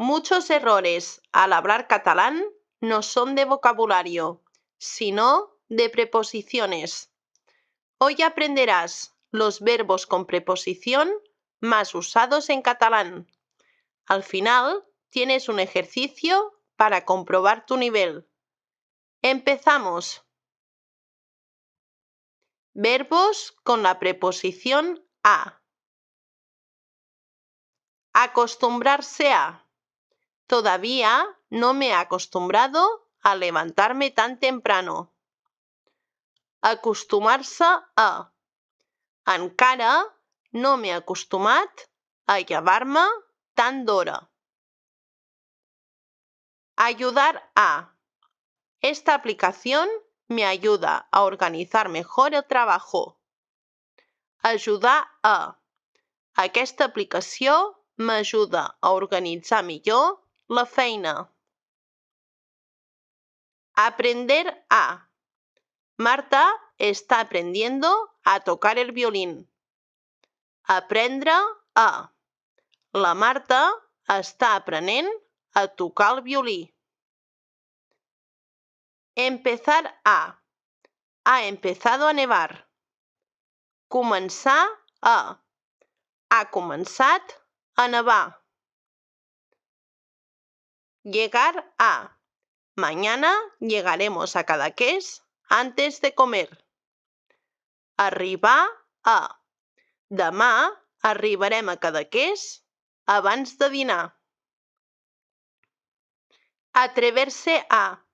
Muchos errores al hablar catalán no son de vocabulario, sino de preposiciones. Hoy aprenderás los verbos con preposición más usados en catalán. Al final, tienes un ejercicio para comprobar tu nivel. Empezamos. Verbos con la preposición a. Acostumbrarse a. Todavía no me he acostumbrado a levantarme tan temprano. Acostumar-se a. Encara no m'he acostumat a llevar-me tan d'hora. Ayudar a. Esta aplicación me ayuda a organizar mejor el trabajo. Ajudar a. Aquesta aplicació m'ajuda a organitzar millor la feina. Aprender a. Marta está aprendiendo a tocar el violín. Aprendre a. La Marta està aprenent a tocar el violí. Empezar a. Ha empezado a nevar. Començar a. Ha començat a nevar. Llegar a. Mañana llegaremos a Cadaqués antes de comer. Arribar a. Demà arribarem a Cadaqués abans de dinar. Atreverse a.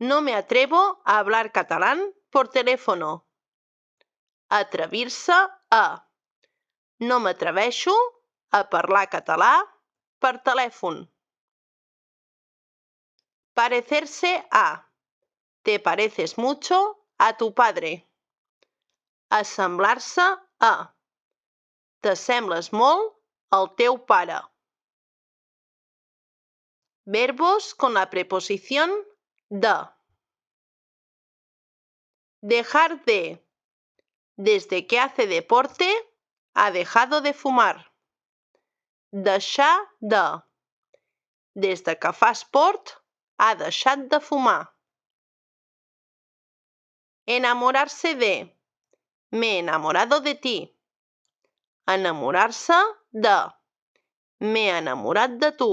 No me atrevo a hablar catalán por teléfono. Atrevir-se a. No m'atreveixo a parlar català per telèfon. Parecerse a. Te pareces mucho a tu padre. Assemblar-se a. T'assembles molt al teu pare. Verbos con la preposición de. Dejar de. Desde que hace deporte, ha dejado de fumar. Deixar de. Des de que fa esport, ha deixat de fumar. Enamorarse de. Me he enamorado de ti. Enamorar-se de. Me he enamorat de tu.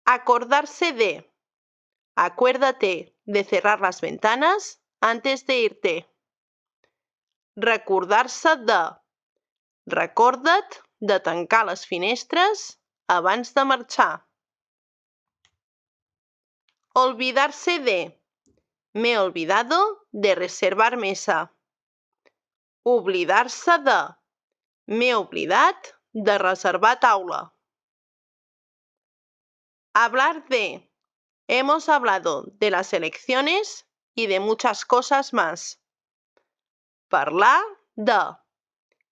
Acordarse de. Acuérdate de cerrar las ventanas antes de irte. Recordar-se de. Recorda't de tancar les finestres abans de marxar. Olvidarse de. Me he olvidado de reservar mesa. Oblidar-se de. M'he oblidat de reservar taula. Hablar de. Hemos hablado de las elecciones y de muchas cosas más. Parlar de.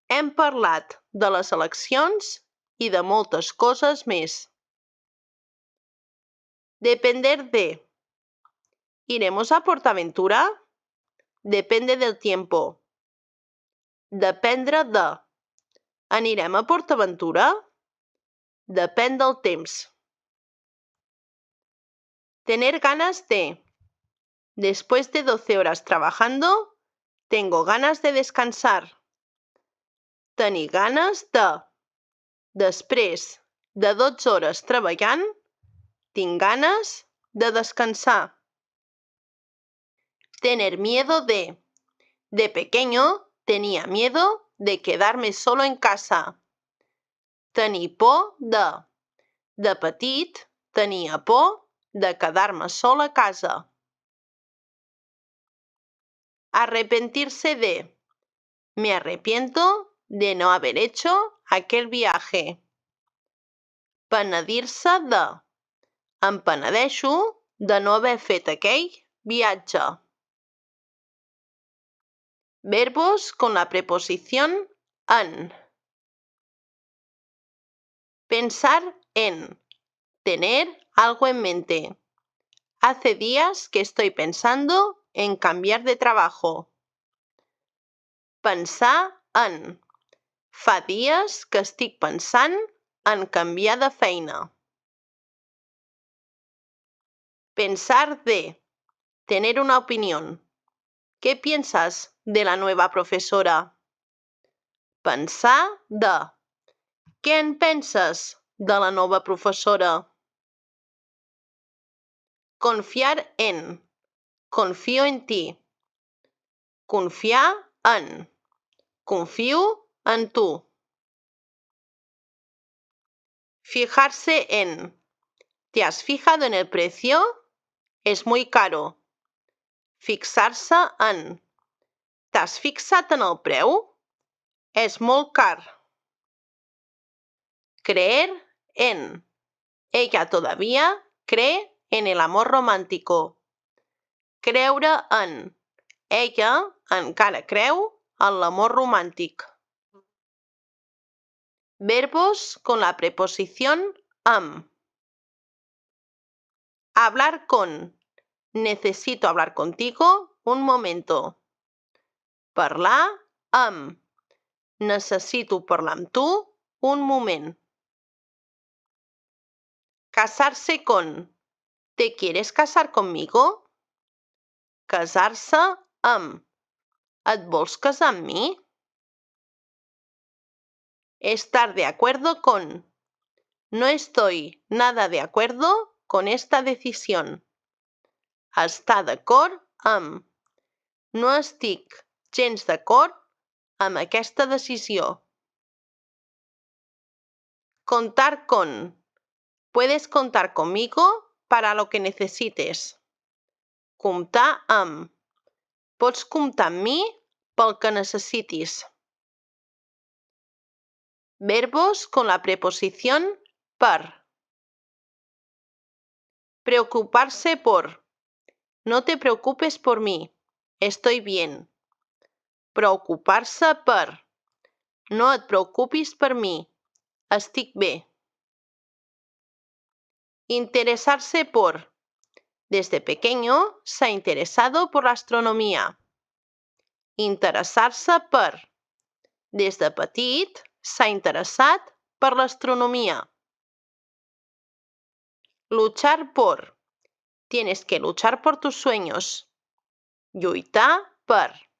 Hem parlat de les eleccions i de moltes coses més. Depender de. ¿Iremos a PortAventura? Depende del tiempo. Dependre de. Anirem a PortAventura? Depèn del temps. Tener ganas de. Después de 12 horas trabajando, tengo ganas de descansar. Tenir ganes de. Després de 12 hores treballant, tinc ganes de descansar. Tener miedo de. De pequeño tenía miedo de quedarme solo en casa. Tenir por de. De petit tenia por de quedar-me sol a casa. Arrepentirse de. Me arrepiento de no haber hecho aquel viaje. Penedir-se de. Em penedeixo de no haver fet aquell viatge. Verbos con la preposición en. Pensar en. Tener algo en mente. Hace días que estoy pensando en cambiar de trabajo. Pensar en. Fa dies que estic pensant en canviar de feina. Pensar de. Tener una opinión. ¿Qué piensas de la nueva profesora? Pensar de. Què en penses de la nova professora? Confiar en. Confío en ti. Confiar en. Confío en tu. Fijarse en. ¿Te has fijado en el precio? Es muy caro. Fixar-se en. T'has fixat en el preu? És molt car. Creer en. Ella todavía cree en el amor romántico. Creure en. Ella encara creu en l'amor romàntic. Verbos con la preposición am. Hablar con. Necesito hablar contigo un momento. Parlar amb. Necessito parlar amb tu un moment. Casarse con. ¿Te quieres casar conmigo? Casar-se amb. Et vols casar amb mi? Estar de acuerdo con. No estoy nada de acuerdo con esta decisión. Estar d'acord amb. No estic gens d'acord amb aquesta decisió. Contar con. Puedes contar conmigo para lo que necesites. Comptar amb. Pots comptar amb mi pel que necessitis. Verbos con la preposición per. Preocuparse por. No te preocupes por mí. Estoy bien. Preocupar-se per. No et preocupis per mi. Estic bé. Interesarse por. Desde pequeño se ha interesado por la astronomía. Interessar-se per. Des de petit s'ha interessat per l'astronomia. Luchar por. Tienes que luchar por tus sueños. Lluitar per.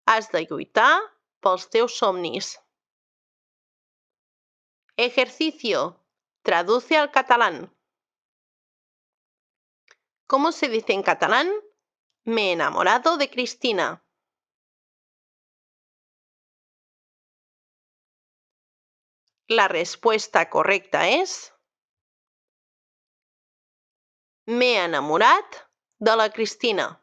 Has de lluitar pels teus somnis. Ejercicio. Traduce al catalán. ¿Cómo se dice en catalán? Me he enamorado de Cristina. La respuesta correcta es: m'he enamorat de la Cristina.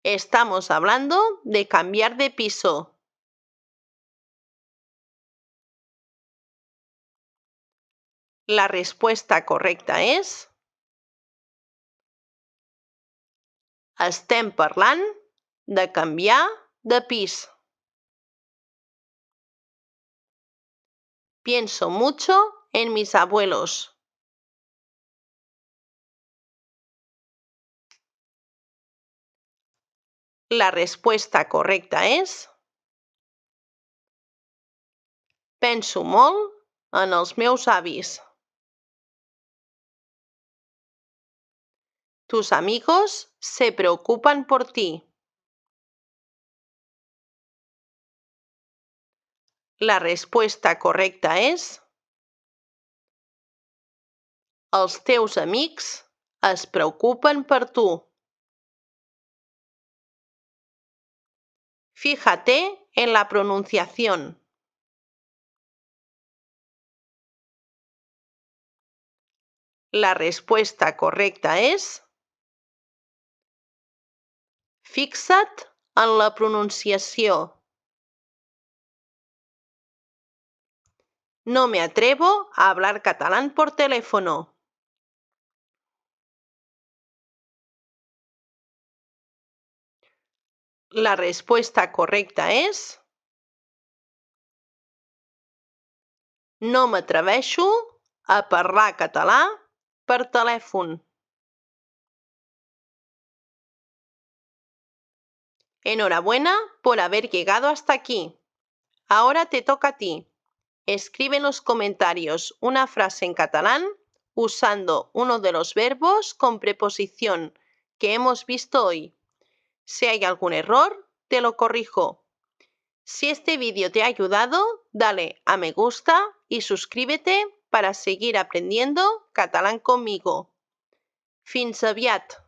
Estamos hablando de cambiar de piso. La respuesta correcta és: estem parlant de canviar de pis. Pienso mucho en mis abuelos. La respuesta correcta és: penso molt en els meus avis. Tus amigos se preocupan por ti. La respuesta correcta és: els teus amics es preocupen per tu. Fíjate en la pronunciación. La respuesta correcta és: fixa't en la pronunciació. No me atrevo a hablar catalán por teléfono. La respuesta correcta és: no m'atreveixo a parlar català per telèfon. Enhorabuena por haber llegado hasta aquí. Ahora te toca a ti. Escribe en los comentarios una frase en catalán usando uno de los verbos con preposición que hemos visto hoy. Si hay algún error, te lo corrijo. Si este vídeo te ha ayudado, dale a me gusta y suscríbete para seguir aprendiendo catalán conmigo. Fins aviat!